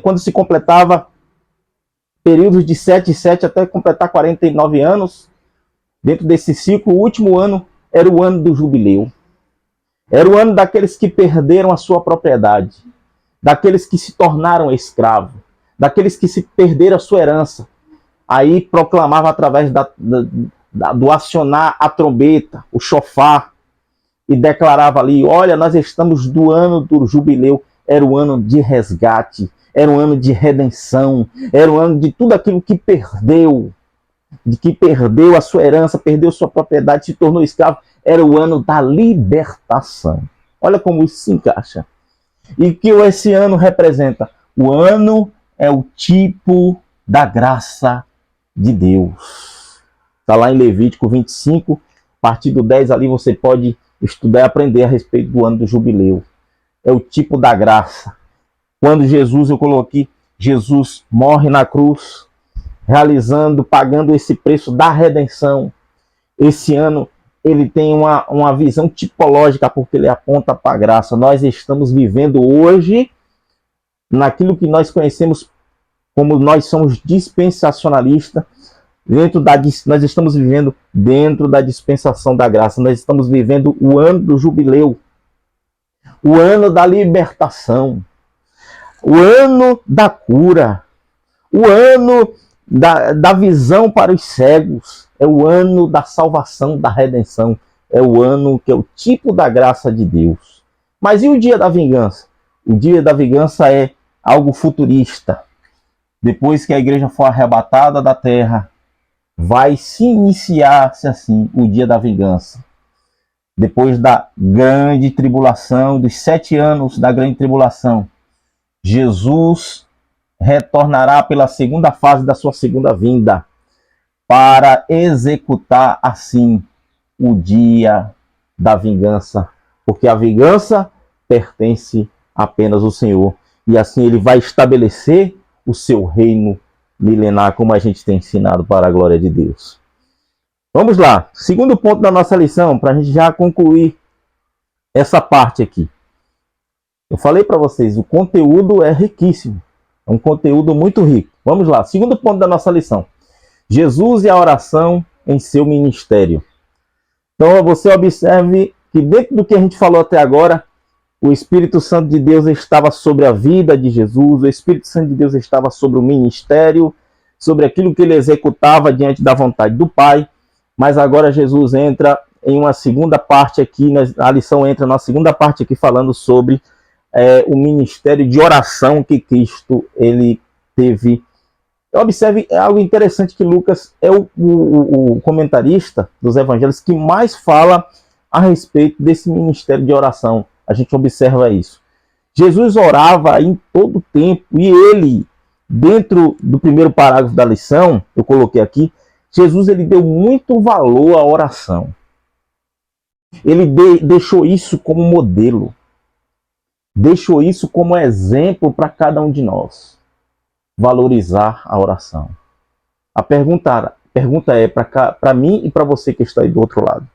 quando se completava períodos de 7 em 7 até completar 49 anos. Dentro desse ciclo, o último ano era o ano do jubileu. Era o ano daqueles que perderam a sua propriedade, daqueles que se tornaram escravos, daqueles que se perderam a sua herança. Aí proclamava através do acionar a trombeta, o chofar, e declarava ali, olha, nós estamos do ano do jubileu. Era o ano de resgate, era um ano de redenção, era um ano de tudo aquilo que perdeu, de que perdeu a sua herança, perdeu sua propriedade, se tornou escravo. Era o ano da libertação. Olha como isso se encaixa. E que esse ano representa? O ano é o tipo da graça de Deus. Está lá em Levítico 25, a partir do 10 ali você pode estudar e aprender a respeito do ano do jubileu. É o tipo da graça. Quando Jesus, eu coloquei, Jesus morre na cruz, pagando esse preço da redenção. Esse ano ele tem uma visão tipológica, porque ele aponta para a graça. Nós estamos vivendo hoje naquilo que nós conhecemos como nós somos dispensacionalistas, nós estamos vivendo dentro da dispensação da graça. Nós estamos vivendo o ano do jubileu, o ano da libertação, o ano da cura, o ano da visão para os cegos, é o ano da salvação, da redenção, é o ano que é o tipo da graça de Deus. Mas e o dia da vingança? O dia da vingança é algo futurista. Depois que a igreja for arrebatada da terra, vai se iniciar-se assim o dia da vingança. Depois da grande tribulação, dos 7 anos da grande tribulação, Jesus retornará pela segunda fase da sua segunda vinda, para executar assim o dia da vingança, porque a vingança pertence apenas ao Senhor, e assim ele vai estabelecer o seu reino milenar, como a gente tem ensinado, para a glória de Deus. Vamos lá, segundo ponto da nossa lição, para a gente já concluir essa parte aqui. Eu falei para vocês, o conteúdo é riquíssimo, é um conteúdo muito rico. Vamos lá, segundo ponto da nossa lição. Jesus e a oração em seu ministério. Então você observe que dentro do que a gente falou até agora, o Espírito Santo de Deus estava sobre a vida de Jesus, o Espírito Santo de Deus estava sobre o ministério, sobre aquilo que ele executava diante da vontade do Pai, mas agora Jesus entra em uma segunda parte aqui, a lição entra na segunda parte aqui falando sobre o ministério de oração que Cristo ele teve. Observe, é algo interessante que Lucas é o comentarista dos evangelhos que mais fala a respeito desse ministério de oração. A gente observa isso. Jesus orava em todo tempo e ele dentro do primeiro parágrafo da lição, eu coloquei aqui, Jesus ele deu muito valor à oração. Ele deixou isso como modelo. Deixou isso como exemplo para cada um de nós. Valorizar a oração. A pergunta é para mim e para você que está aí do outro lado.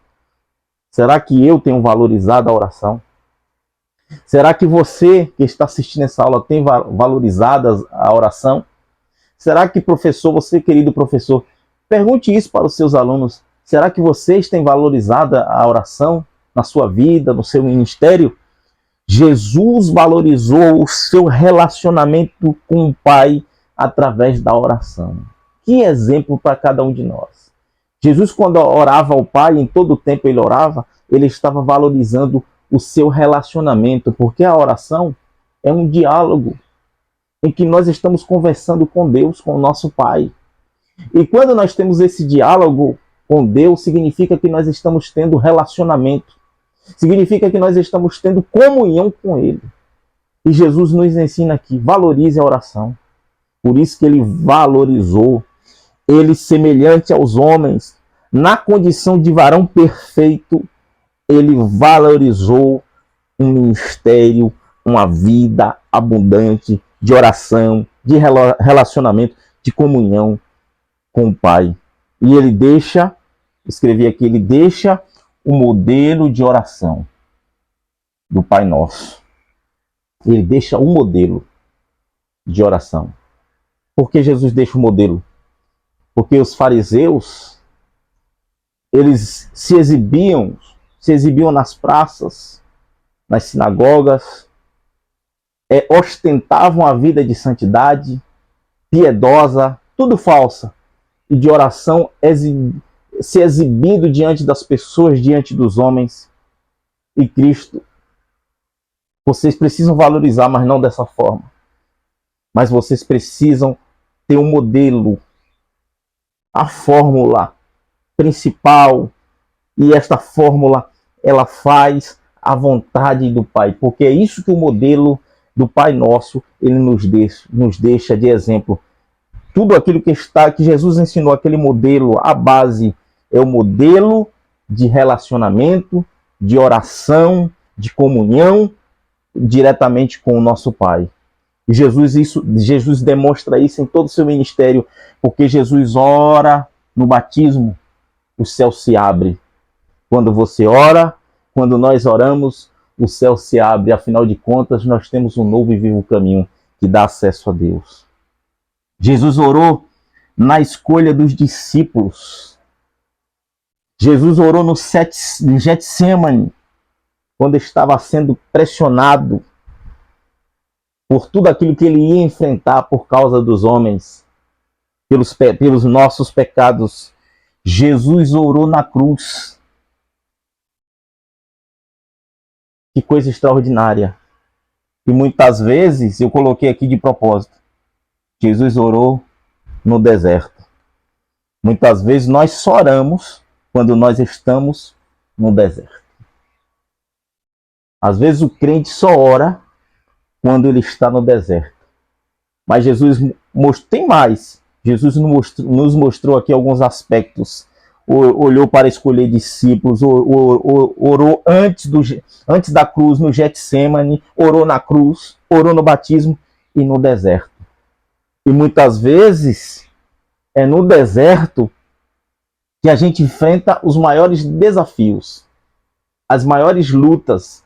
Será que eu tenho valorizado a oração? Será que você que está assistindo essa aula tem valorizado a oração? Será que, professor, você, querido professor, pergunte isso para os seus alunos. Será que vocês têm valorizado a oração na sua vida, no seu ministério? Jesus valorizou o seu relacionamento com o Pai através da oração. Que exemplo para cada um de nós. Jesus, quando orava ao Pai, em todo o tempo ele orava, ele estava valorizando o seu relacionamento, porque a oração é um diálogo em que nós estamos conversando com Deus, com o nosso Pai. E quando nós temos esse diálogo com Deus, significa que nós estamos tendo relacionamento. Significa que nós estamos tendo comunhão com Ele. E Jesus nos ensina aqui, valorize a oração. Por isso que Ele valorizou. Ele, semelhante aos homens, na condição de varão perfeito, Ele valorizou um ministério, uma vida abundante de oração, de relacionamento, de comunhão com o Pai. E Ele deixa, escrevi aqui, Ele deixa o modelo de oração do Pai Nosso. Ele deixa um modelo de oração. Por que Jesus deixa o modelo? Porque os fariseus, eles se exibiam nas praças, nas sinagogas, ostentavam a vida de santidade, piedosa, tudo falsa, e de oração se exibindo diante das pessoas, diante dos homens. E Cristo, vocês precisam valorizar, mas não dessa forma. Mas vocês precisam ter um modelo, a fórmula principal, e esta fórmula, ela faz a vontade do Pai, porque é isso que o modelo do Pai Nosso, ele nos deixa de exemplo. Tudo aquilo que Jesus ensinou, aquele modelo, a base é o modelo de relacionamento, de oração, de comunhão diretamente com o nosso Pai. E Jesus demonstra isso em todo o seu ministério, porque Jesus ora no batismo, o céu se abre. Quando você ora, quando nós oramos, o céu se abre. Afinal de contas, nós temos um novo e vivo caminho que dá acesso a Deus. Jesus orou na escolha dos discípulos. Jesus orou no Getsemane, quando estava sendo pressionado por tudo aquilo que ele ia enfrentar por causa dos homens, pelos nossos pecados. Jesus orou na cruz. Que coisa extraordinária. E muitas vezes, eu coloquei aqui de propósito, Jesus orou no deserto. Muitas vezes nós só oramos quando nós estamos no deserto. Às vezes o crente só ora quando ele está no deserto. Mas Jesus tem mais. Jesus nos mostrou aqui alguns aspectos. Olhou para escolher discípulos, orou antes da cruz no Getsemane, orou na cruz, orou no batismo e no deserto. E muitas vezes é no deserto que a gente enfrenta os maiores desafios, as maiores lutas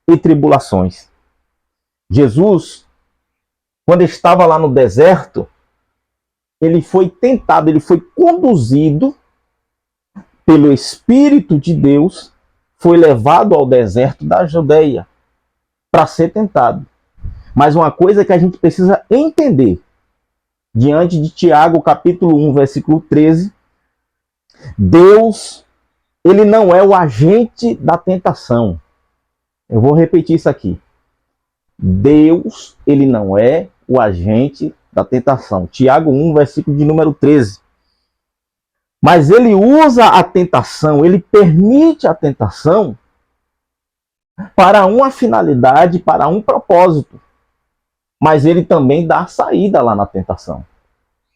e tribulações. Jesus, quando estava lá no deserto, ele foi tentado, ele foi conduzido pelo Espírito de Deus, foi levado ao deserto da Judeia para ser tentado. Mas uma coisa que a gente precisa entender, diante de Tiago, capítulo 1, versículo 13, Deus, ele não é o agente da tentação. Eu vou repetir isso aqui. Deus, ele não é o agente da tentação. Tiago 1, versículo de número 13. Mas ele usa a tentação, ele permite a tentação para uma finalidade, para um propósito. mas ele também dá a saída lá na tentação.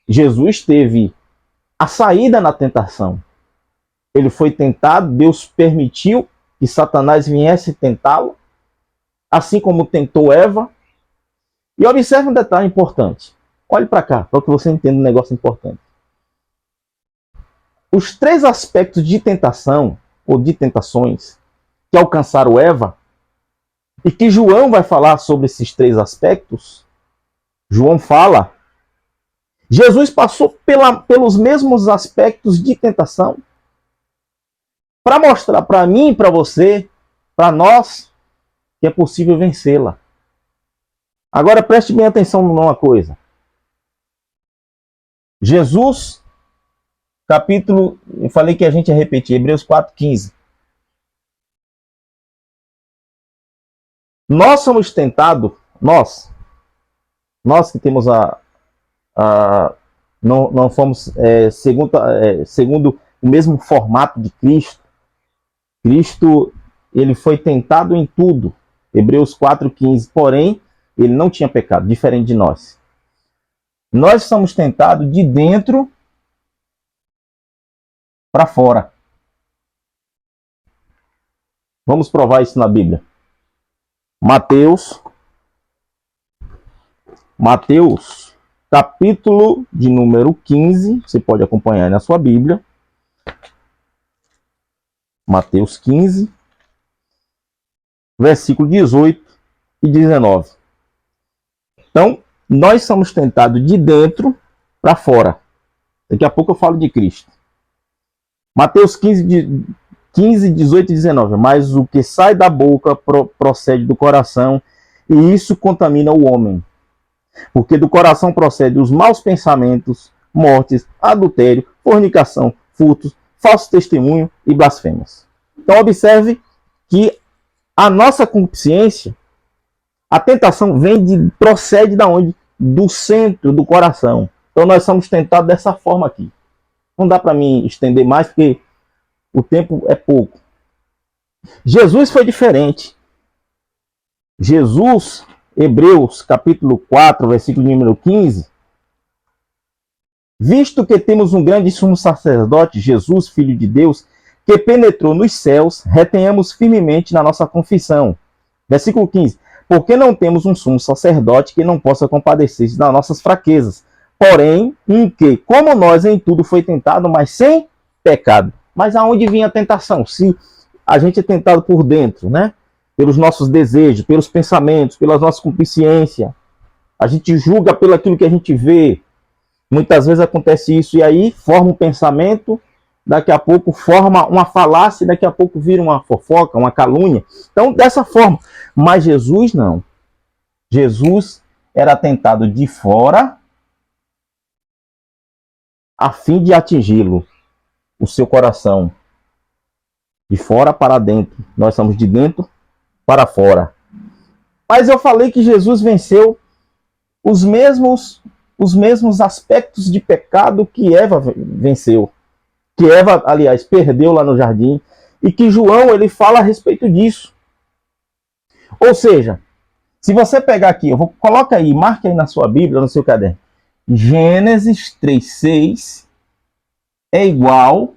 Jesus teve a saída na tentação. Ele foi tentado, Deus permitiu que Satanás viesse tentá-lo, assim como tentou Eva. E observe um detalhe importante. Olhe para cá, para que você entenda um negócio importante. Os 3 aspectos de tentação, ou de tentações, que alcançaram Eva, e que João vai falar sobre esses 3 aspectos, João fala, Jesus passou pelos mesmos aspectos de tentação, para mostrar para mim, para você, para nós, que é possível vencê-la. Agora preste bem atenção numa coisa. Jesus, capítulo, eu falei que a gente ia repetir, Hebreus 4,15. Nós somos tentados, nós que temos não fomos segundo o mesmo formato de Cristo. Cristo, ele foi tentado em tudo. Hebreus 4,15. Porém, ele não tinha pecado, diferente de nós. Nós somos tentados de dentro para fora. Vamos provar isso na Bíblia. Mateus, capítulo de número 15. Você pode acompanhar aí na sua Bíblia. Mateus 15, versículo 18 e 19. Então, nós somos tentados de dentro para fora. Daqui a pouco eu falo de Cristo. Mateus 15, 18 e 19. Mas o que sai da boca procede do coração, e isso contamina o homem. Porque do coração procedem os maus pensamentos, mortes, adultério, fornicação, furtos, falso testemunho e blasfêmias. Então observe que a nossa consciência, a tentação procede da onde? Do centro do coração. Então nós somos tentados dessa forma aqui. Não dá para mim estender mais porque o tempo é pouco. Jesus foi diferente. Jesus, Hebreus capítulo 4, versículo número 15. Visto que temos um grande sumo sacerdote, Jesus, Filho de Deus, que penetrou nos céus, retenhamos firmemente na nossa confissão. Versículo 15. Porque não temos um sumo sacerdote que não possa compadecer-se das nossas fraquezas, porém, em que, como nós em tudo foi tentado, mas sem pecado. Mas aonde vinha a tentação? Se a gente é tentado por dentro, né? Pelos nossos desejos, pelos pensamentos, pela nossa concupiscência. A gente julga pelo aquilo que a gente vê. Muitas vezes acontece isso e aí forma um pensamento, daqui a pouco forma uma falácia, daqui a pouco vira uma fofoca, uma calúnia. Então, dessa forma. Mas Jesus não. Jesus era tentado de fora a fim de atingi-lo, o seu coração. De fora para dentro. Nós somos de dentro para fora. Mas eu falei que Jesus venceu os mesmos aspectos de pecado que Eva venceu. Que Eva, aliás, perdeu lá no jardim. E que João, ele fala a respeito disso. Ou seja, se você pegar aqui, coloca aí, marque aí na sua Bíblia, no seu caderno. Gênesis 3:6 é igual.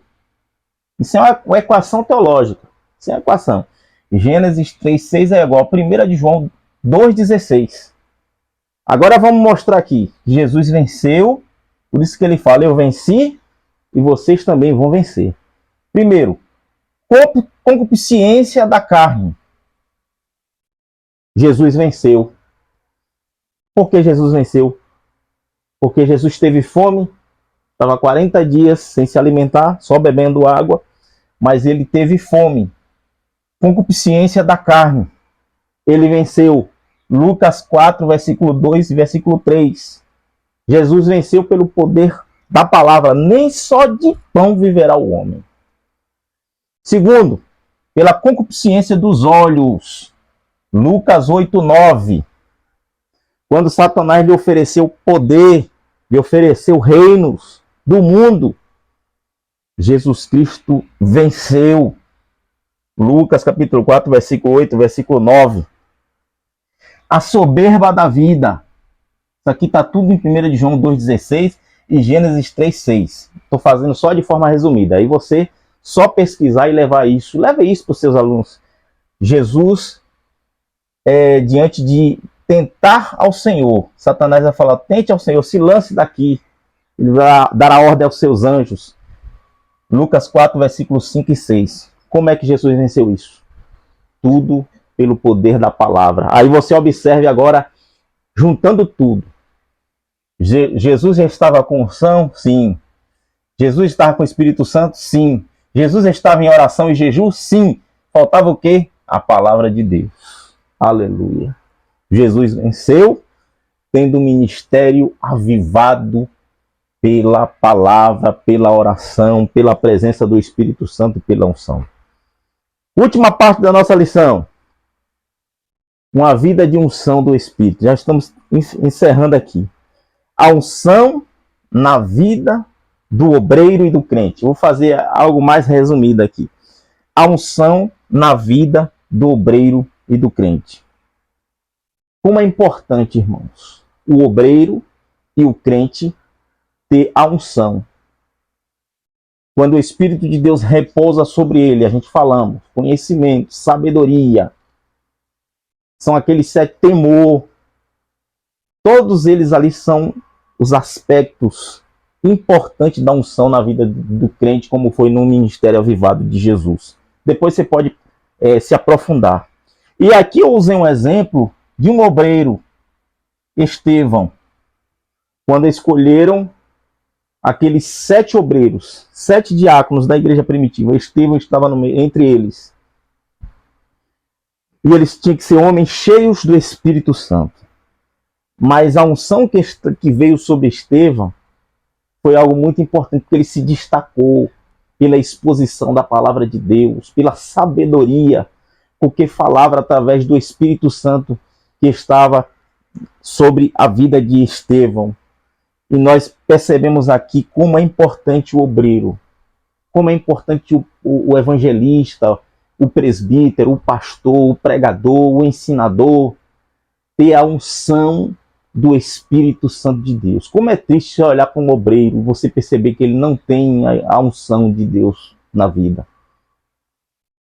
Isso é uma equação teológica. Isso é uma equação. Gênesis 3:6 é igual a 1 de João 2:16. Agora vamos mostrar aqui. Jesus venceu. Por isso que ele fala, eu venci e vocês também vão vencer. Primeiro, concupiscência da carne. Jesus venceu. Por que Jesus venceu? Porque Jesus teve fome, estava 40 dias sem se alimentar, só bebendo água, mas ele teve fome. Concupiscência da carne. Ele venceu. Lucas 4, versículo 2 e versículo 3. Jesus venceu pelo poder da palavra. Nem só de pão viverá o homem. Segundo, pela concupiscência dos olhos. Lucas 8, 9. Quando Satanás lhe ofereceu poder, lhe ofereceu reinos do mundo, Jesus Cristo venceu. Lucas capítulo 4, versículo 8, versículo 9. A soberba da vida. Isso aqui está tudo em 1 de João 2,16 e Gênesis 3,6. Estou fazendo só de forma resumida. Aí você só pesquisar e levar isso. Leve isso para os seus alunos. Jesus, diante de tentar ao Senhor, Satanás vai falar, tente ao Senhor, se lance daqui. Ele vai dar a ordem aos seus anjos. Lucas 4, versículos 5 e 6. Como é que Jesus venceu isso? Tudo pelo poder da palavra. Aí você observe agora, juntando tudo. Jesus já estava com unção? Sim. Jesus estava com o Espírito Santo? Sim. Jesus estava em oração e jejum? Sim. Faltava o quê? A palavra de Deus. Aleluia. Jesus venceu, tendo o ministério avivado pela palavra, pela oração, pela presença do Espírito Santo e pela unção. Última parte da nossa lição. Uma vida de unção do Espírito. Já estamos encerrando aqui. A unção na vida do obreiro e do crente. Vou fazer algo mais resumido aqui. A unção na vida do obreiro e do crente. Como é importante, irmãos, o obreiro e o crente ter a unção. Quando o Espírito de Deus repousa sobre ele, a gente falamos, conhecimento, sabedoria, são aqueles 7 temor. Todos eles ali são os aspectos importantes da unção na vida do crente, como foi no ministério avivado de Jesus. Depois você pode se aprofundar. E aqui eu usei um exemplo de um obreiro, Estevão, quando escolheram aqueles 7 obreiros, 7 diáconos da igreja primitiva. Estevão estava entre eles. E eles tinham que ser homens cheios do Espírito Santo. Mas a unção que veio sobre Estevão foi algo muito importante, porque ele se destacou pela exposição da palavra de Deus, pela sabedoria, porque falava através do Espírito Santo que estava sobre a vida de Estevão. E nós percebemos aqui como é importante o obreiro, como é importante o evangelista, o presbítero, o pastor, o pregador, o ensinador, ter a unção do Espírito Santo de Deus. Como é triste olhar para um obreiro, você perceber que ele não tem a unção de Deus na vida.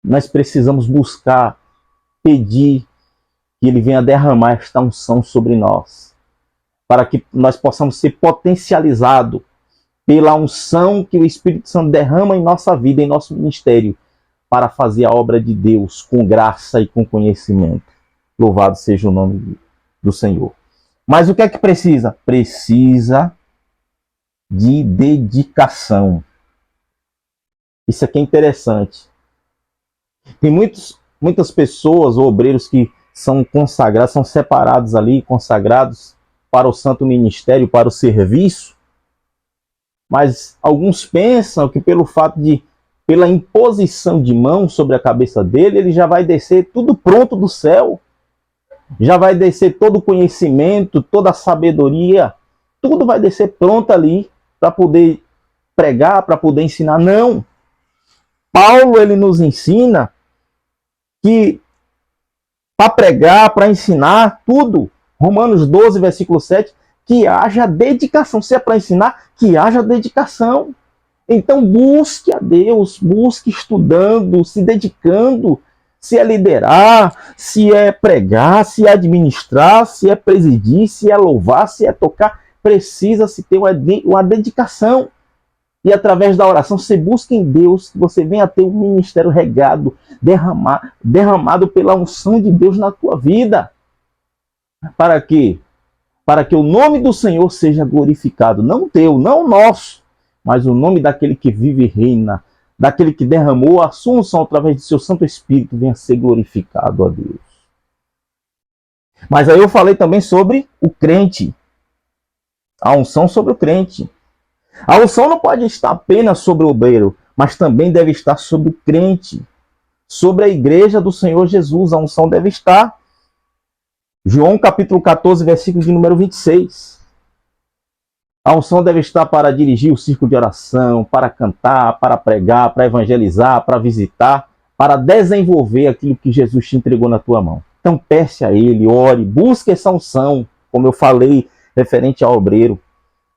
Nós precisamos buscar, pedir que ele venha derramar esta unção sobre nós, para que nós possamos ser potencializados pela unção que o Espírito Santo derrama em nossa vida, em nosso ministério, para fazer a obra de Deus com graça e com conhecimento. Louvado seja o nome do Senhor. Mas o que é que precisa? Precisa de dedicação. Isso aqui é interessante. Tem muitas pessoas, ou obreiros, que são consagrados, são separados ali, consagrados para o santo ministério, para o serviço. Mas alguns pensam que pela imposição de mão sobre a cabeça dele, ele já vai descer tudo pronto do céu. Já vai descer todo o conhecimento, toda a sabedoria, tudo vai descer pronto ali para poder pregar, para poder ensinar. Não. Paulo, ele nos ensina que para pregar, para ensinar, tudo. Romanos 12, versículo 7, que haja dedicação. Se é para ensinar, que haja dedicação. Então busque a Deus, busque estudando, se dedicando, se é liderar, se é pregar, se é administrar, se é presidir, se é louvar, se é tocar. Precisa-se ter uma dedicação. E através da oração você busca em Deus que você venha ter um ministério regado, derramado pela unção de Deus na tua vida. Para quê? Para que o nome do Senhor seja glorificado. Não teu, não nosso, mas o nome daquele que vive e reina, daquele que derramou a sua unção através do seu Santo Espírito, venha ser glorificado a Deus. Mas aí eu falei também sobre o crente. A unção sobre o crente. A unção não pode estar apenas sobre o obreiro, mas também deve estar sobre o crente. Sobre a igreja do Senhor Jesus, a unção deve estar. João capítulo 14, versículo de número 26. A unção deve estar para dirigir o círculo de oração, para cantar, para pregar, para evangelizar, para visitar, para desenvolver aquilo que Jesus te entregou na tua mão. Então peça a Ele, ore, busque essa unção, como eu falei referente ao obreiro,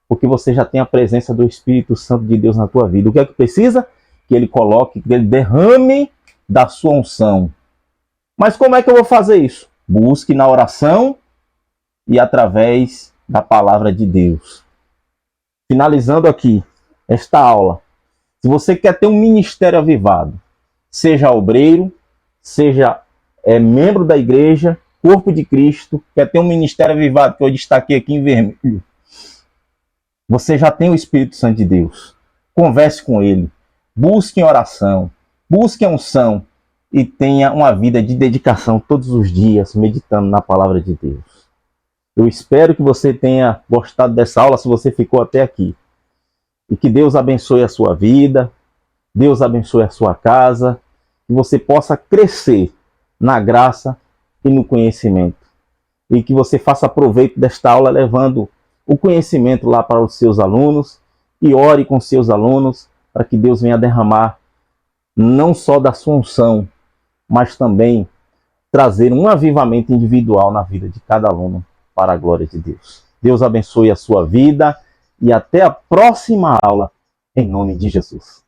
porque você já tem a presença do Espírito Santo de Deus na tua vida. O que é que precisa? Que ele coloque, que ele derrame da sua unção. Mas como é que eu vou fazer isso? Busque na oração e através da palavra de Deus. Finalizando aqui esta aula, se você quer ter um ministério avivado, seja obreiro, seja membro da igreja, corpo de Cristo, quer ter um ministério avivado, que eu destaquei aqui em vermelho, você já tem o Espírito Santo de Deus. Converse com ele, busque em oração, busque a unção e tenha uma vida de dedicação todos os dias, meditando na palavra de Deus. Eu espero que você tenha gostado dessa aula, se você ficou até aqui. E que Deus abençoe a sua vida, Deus abençoe a sua casa, que você possa crescer na graça e no conhecimento. E que você faça proveito desta aula levando o conhecimento lá para os seus alunos e ore com seus alunos para que Deus venha derramar não só da sua unção, mas também trazer um avivamento individual na vida de cada aluno para a glória de Deus. Deus abençoe a sua vida e até a próxima aula, em nome de Jesus.